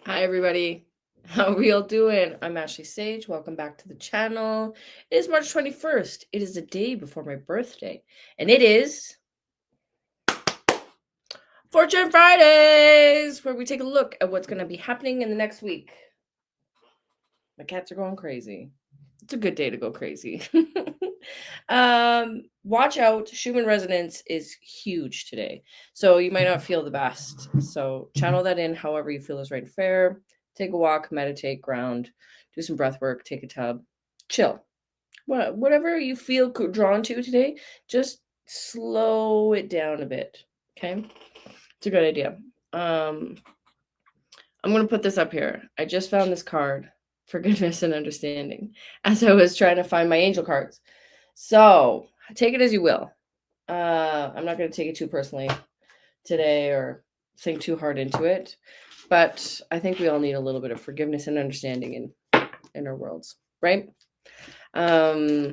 Hi, everybody. How are we all doing? I'm Ashley Sage. Welcome back to the channel. It is March 21st. It is the day before my birthday, and it is Fortune Fridays, where we take a look at what's going to be happening in the next week. My cats are going crazy. It's a good day to go crazy. Watch out. Schumann resonance is huge today, so you might not feel the best. So channel that in however you feel is right and fair. Take a walk, meditate, ground, do some breath work, take a tub, chill. Whatever you feel drawn to today, just slow it down a bit. Okay, it's a good idea. I'm going to put this up here. I just found this card, Forgiveness and Understanding, as I was trying to find my angel cards. So take it as you will. I'm not going to take it too personally today or think too hard into it. But I think we all need a little bit of forgiveness and understanding in our worlds, right? Yeah,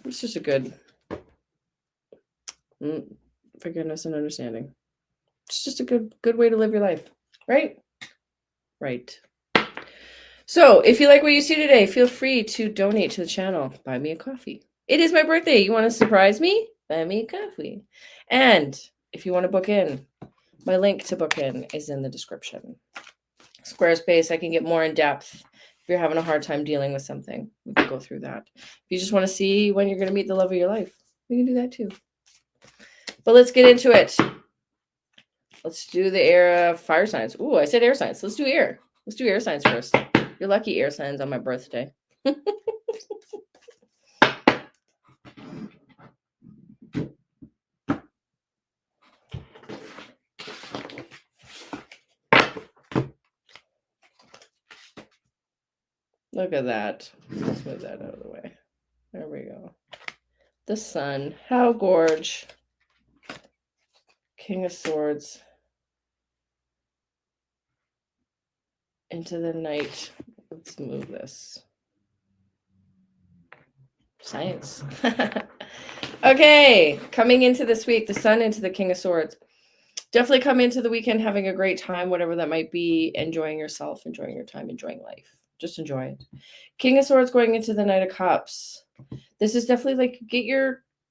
it's just a good forgiveness and understanding. It's just a good way to live your life, right? Right. So if you like what you see today, feel free to donate to the channel. Buy me a coffee. It is my birthday. You want to surprise me? Buy me a coffee. And if you want to book in, my link to book in is in the description. Squarespace, I can get more in depth. If you're having a hard time dealing with something, we can go through that. If you just want to see when you're going to meet the love of your life, we can do that too. But let's get into it. Let's do the air fire signs. Ooh, I said air signs. Let's do air. Let's do air signs first. You're lucky air signs on my birthday. Look at that. Let's move that out of the way. There we go. The sun. How gorge. King of Swords. Into the night. Let's move this. Science. Okay. Coming into this week, the sun into the King of Swords. Definitely come into the weekend having a great time, whatever that might be, enjoying yourself, enjoying your time, enjoying life. Just enjoy it. King of Swords going into the Knight of Cups. This is definitely like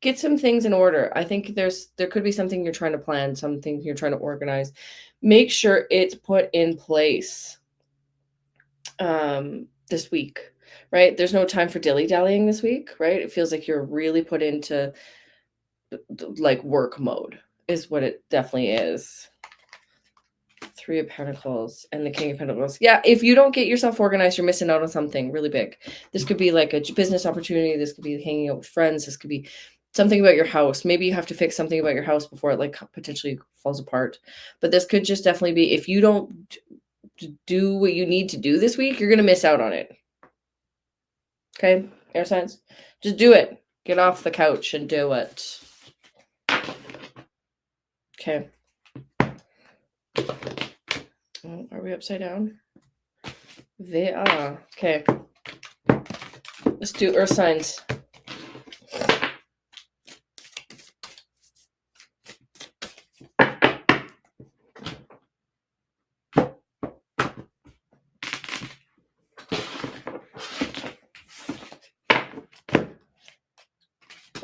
get some things in order. I think there could be something you're trying to plan, something you're trying to organize. Make sure it's put in place this week, right? There's no time for dilly-dallying this week, right? It feels like you're really put into like work mode is what it definitely is. Three of Pentacles and the King of Pentacles. Yeah, if you don't get yourself organized, you're missing out on something really big. This could be like a business opportunity. This could be hanging out with friends. This could be something about your house. Maybe you have to fix something about your house before it like potentially falls apart. But this could just definitely be, if you don't do what you need to do this week, you're going to miss out on it. Okay, air signs, just do it. Get off the couch and do it. Okay. Oh, are we upside down? They are. Okay. Let's do earth signs.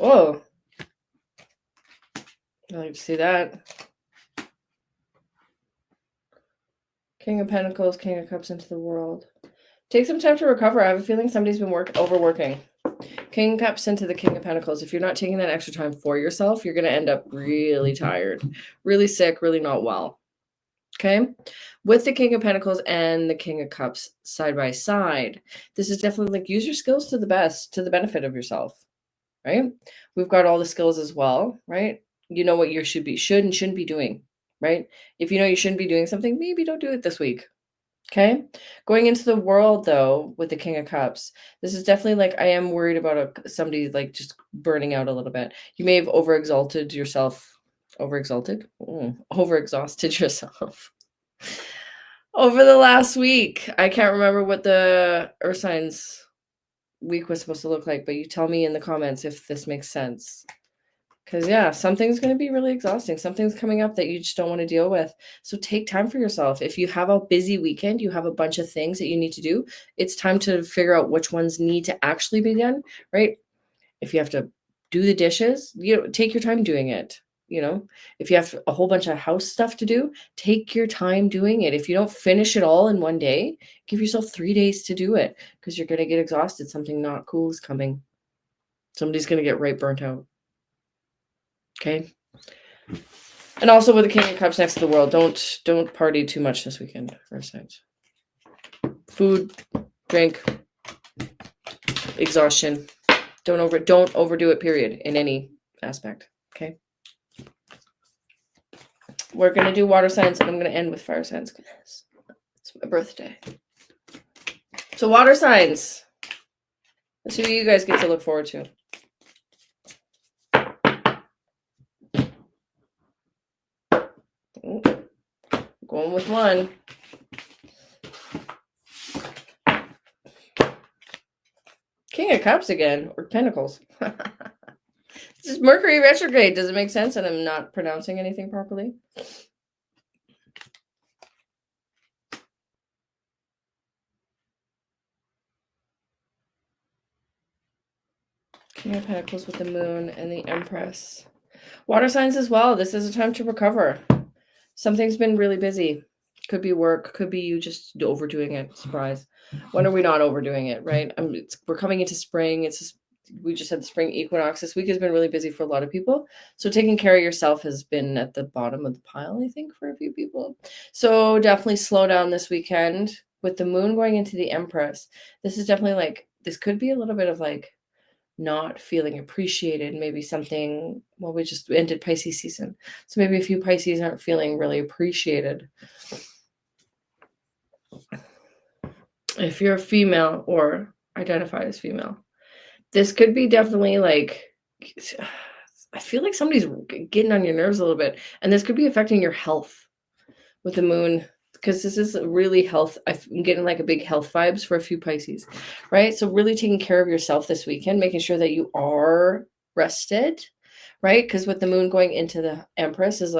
Oh, I like to see that. King of Pentacles, King of Cups into the world. Take some time to recover. I have a feeling somebody's been overworking. King of Cups into the King of Pentacles. If you're not taking that extra time for yourself, you're going to end up really tired, really sick, really not well. Okay? With the King of Pentacles and the King of Cups side by side, this is definitely like use your skills to the best, to the benefit of yourself, right? We've got all the skills as well, right? You know what you should and shouldn't be doing, right? If you know you shouldn't be doing something, maybe don't do it this week. Okay. Going into the world though, with the King of Cups, this is definitely like, I am worried about somebody like just burning out a little bit. You may have overexalted yourself, overexalted, overexhausted yourself over the last week. I can't remember what the earth signs week was supposed to look like, but you tell me in the comments if this makes sense. Because, yeah, something's going to be really exhausting. Something's coming up that you just don't want to deal with. So take time for yourself. If you have a busy weekend, you have a bunch of things that you need to do, it's time to figure out which ones need to actually be done, right? If you have to do the dishes, take your time doing it. If you have a whole bunch of house stuff to do, take your time doing it. If you don't finish it all in one day, give yourself 3 days to do it, because you're going to get exhausted. Something not cool is coming. Somebody's going to get right burnt out. Okay. And also with the King of Cups next to the World, don't party too much this weekend. For signs. Food, drink, exhaustion. Don't overdo it, period, in any aspect. Okay. We're gonna do water signs, and I'm gonna end with fire signs because it's my birthday. So water signs. Let's see what you guys get to look forward to. Going with one. King of Cups again, or Pentacles. This is Mercury retrograde. Does it make sense? And I'm not pronouncing anything properly. King of Pentacles with the Moon and the Empress. Water signs as well. This is a time to recover. Something's been really busy. Could be work. Could be you just overdoing it. Surprise. When are we not overdoing it, right? We're coming into spring. We just had the spring equinox. This week has been really busy for a lot of people. So taking care of yourself has been at the bottom of the pile, I think, for a few people. So definitely slow down this weekend. With the Moon going into the Empress, this is definitely this could be a little bit of not feeling appreciated. Maybe something, well, we just ended Pisces season. So maybe a few Pisces aren't feeling really appreciated. If you're a female or identify as female, this could be definitely I feel like somebody's getting on your nerves a little bit. And this could be affecting your health with the Moon, because this is really health. I'm getting a big health vibes for a few Pisces, right? So really taking care of yourself this weekend, making sure that you are rested, right? Because with the Moon going into the Empress is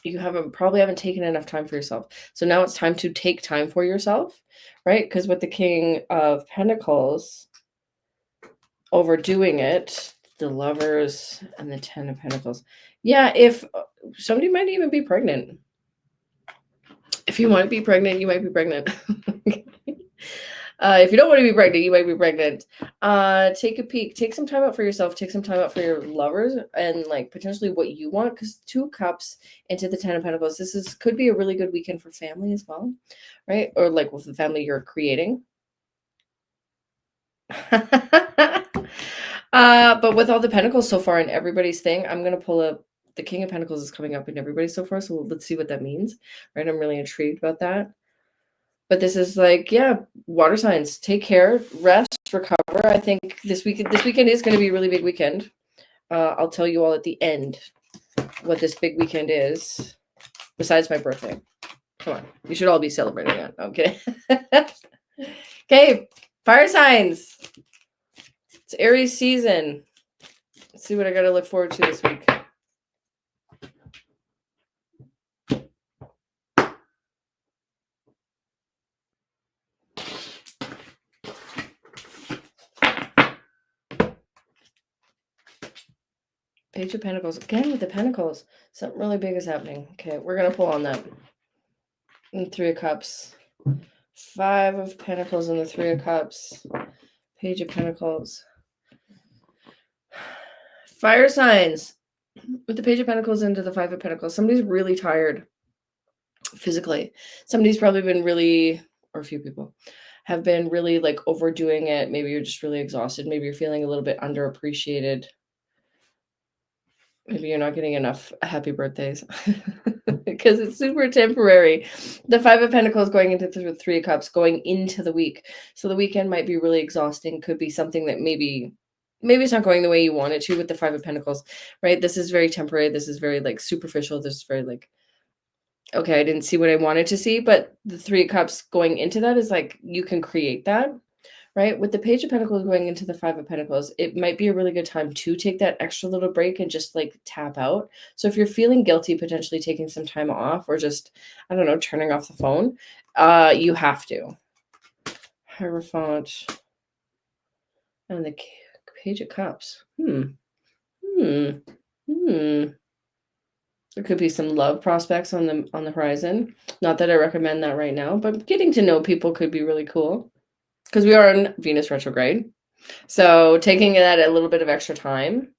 you probably haven't taken enough time for yourself. So now it's time to take time for yourself, right? Because with the King of Pentacles overdoing it, the Lovers and the Ten of Pentacles. Yeah, if somebody might even be pregnant. If you want to be pregnant, you might be pregnant. If you don't want to be pregnant, you might be pregnant. Take a peek. Take some time out for yourself. Take some time out for your lovers and potentially what you want. Because 2 cups into the 10 of Pentacles, could be a really good weekend for family as well, right? Or with the family you're creating. But with all the Pentacles so far and everybody's thing, I'm gonna pull up. The King of Pentacles is coming up in everybody so far, so let's see what that means, right? I'm really intrigued about that. But this is water signs. Take care, rest, recover. I think this weekend is going to be a really big weekend. I'll tell you all at the end what this big weekend is, besides my birthday. Come on, you should all be celebrating that. Okay. Okay, fire signs. It's Aries season. Let's see what I got to look forward to this week. Page of Pentacles. Again with the Pentacles. Something really big is happening. Okay, we're going to pull on that. And 3 of Cups. 5 of Pentacles and the 3 of Cups. Page of Pentacles. Fire signs. With the Page of Pentacles into the 5 of Pentacles. Somebody's really tired physically. Somebody's probably been really, or a few people, have been really overdoing it. Maybe you're just really exhausted. Maybe you're feeling a little bit underappreciated. Maybe you're not getting enough happy birthdays because it's super temporary. The 5 of Pentacles going into the 3 of Cups going into the week. So the weekend might be really exhausting. Could be something that maybe it's not going the way you want it to with the 5 of Pentacles, right? This is very temporary. This is very superficial. This is very okay, I didn't see what I wanted to see. But the 3 of Cups going into that is you can create that, right? With the Page of Pentacles going into the Five of Pentacles, it might be a really good time to take that extra little break and just like tap out. So if you're feeling guilty, potentially taking some time off or just, I don't know, turning off the phone, you have to. Hierophant and the Page of Cups. There could be some love prospects on the horizon. Not that I recommend that right now, but getting to know people could be really cool because we are in Venus retrograde. So taking that a little bit of extra time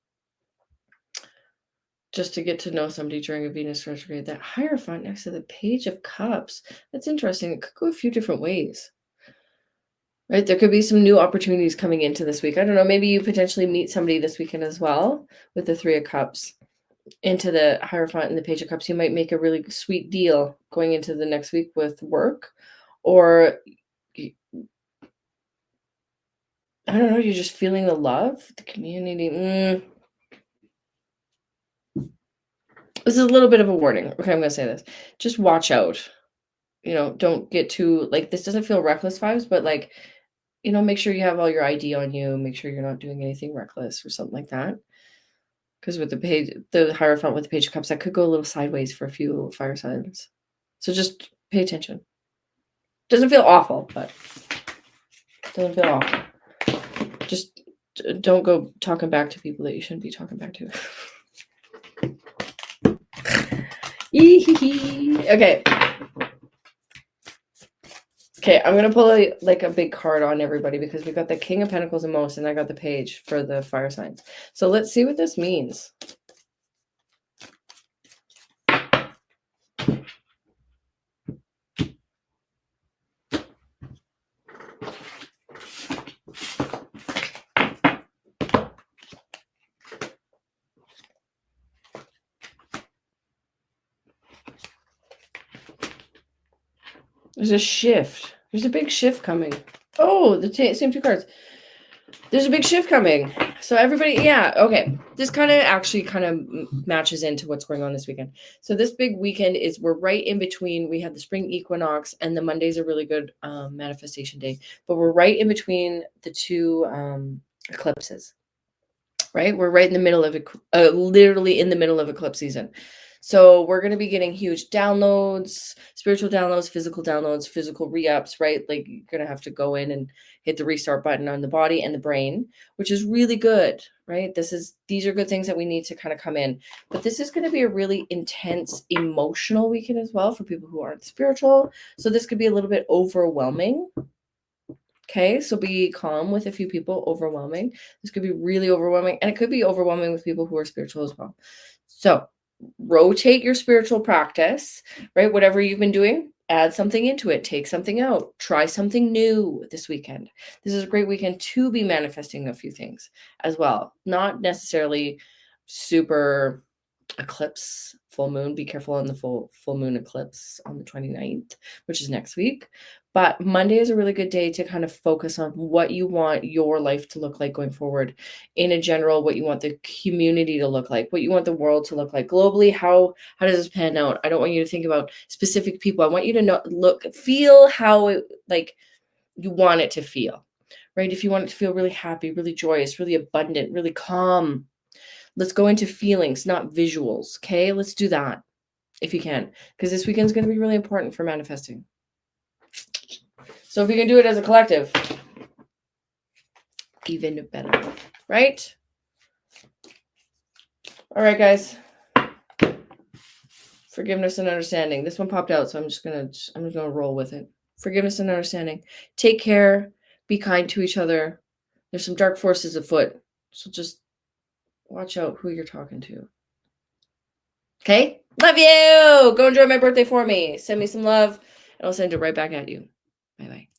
just to get to know somebody during a Venus retrograde. That Hierophant next to the Page of Cups. That's interesting. It could go a few different ways. Right? There could be some new opportunities coming into this week. I don't know. Maybe you potentially meet somebody this weekend as well with the Three of Cups. Into the Hierophant and the Page of Cups, you might make a really sweet deal going into the next week with work, or I don't know, you're just feeling the love, the community. This is a little bit of a warning. Okay, I'm going to say this. Just watch out. Don't get too, like, this doesn't feel reckless vibes, but like, make sure you have all your ID on you. Make sure you're not doing anything reckless or something like that. Because with the Hierophant with the Page of Cups, that could go a little sideways for a few fire signs. So just pay attention. Doesn't feel awful, but doesn't feel awful. Just don't go talking back to people that you shouldn't be talking back to. Okay. Okay, I'm going to pull a big card on everybody because we got the King of Pentacles and most, and I got the Page for the fire signs. So let's see what this means. There's a shift. There's a big shift coming. Oh, the same two cards. There's a big shift coming. So everybody, yeah, okay. This kind of matches into what's going on this weekend. So this big weekend we're right in between. We have the spring equinox and the Monday's a really good manifestation day. But we're right in between the two eclipses, right? We're right in the middle of literally in the middle of eclipse season. So we're going to be getting huge downloads, spiritual downloads, physical re-ups, right? Like you're going to have to go in and hit the restart button on the body and the brain, which is really good, right? These are good things that we need to kind of come in. But this is going to be a really intense emotional weekend as well for people who aren't spiritual. So this could be a little bit overwhelming. Okay, so be calm with a few people. Overwhelming. This could be really overwhelming, and it could be overwhelming with people who are spiritual as well. So rotate your spiritual practice, right? Whatever you've been doing, add something into it, take something out, try something new this weekend. This is a great weekend to be manifesting a few things as well. Not necessarily super eclipse, full moon. Be careful on the full moon eclipse on the 29th, which is next week. But Monday is a really good day to kind of focus on what you want your life to look like going forward. In a general, what you want the community to look like, what you want the world to look like globally. How does this pan out? I don't want you to think about specific people. I want you to feel how it, like you want it to feel, right? If you want it to feel really happy, really joyous, really abundant, really calm, let's go into feelings, not visuals. Okay, let's do that if you can, because this weekend is going to be really important for manifesting. So if we can do it as a collective, even better, right? All right, guys. Forgiveness and understanding. This one popped out, so I'm just gonna roll with it. Forgiveness and understanding. Take care. Be kind to each other. There's some dark forces afoot, so just watch out who you're talking to. Okay? Love you! Go enjoy my birthday for me. Send me some love, and I'll send it right back at you. Bye-bye.